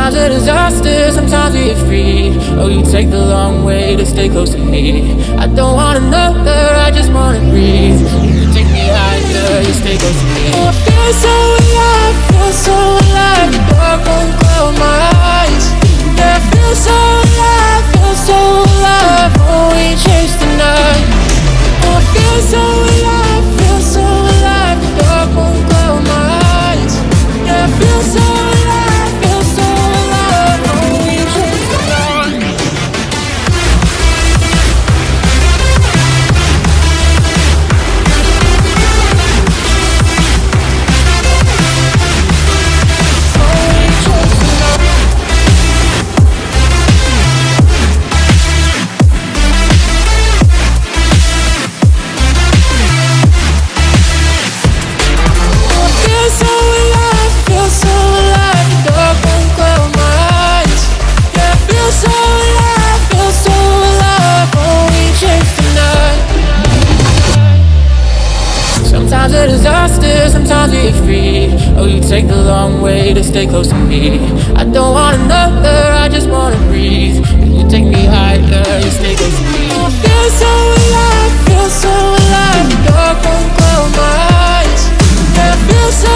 Sometimes a disaster, sometimes we get free. Oh, you take the long way to stay close to me. I don't want another, I just wanna breathe. You take me higher, you stay close to me. Oh, I feel so alive, feel so alive. The dark won't cloud my eyes. Yeah, I feel so alive, feel so alive. Oh, we chase the night. Oh, I feel so alive, feel so alive. The dark won't cloud my eyes. Yeah, I feel so alive, feel so alive. Oh, we chase the night. Sometimes a disaster, sometimes we get free. Oh, you take the long way to stay close to me. I don't want another, I just wanna breathe. You take me higher, you stay close to me. I feel so alive, feel so alive. The dark won't cloud my eyes. Yeah, I feel so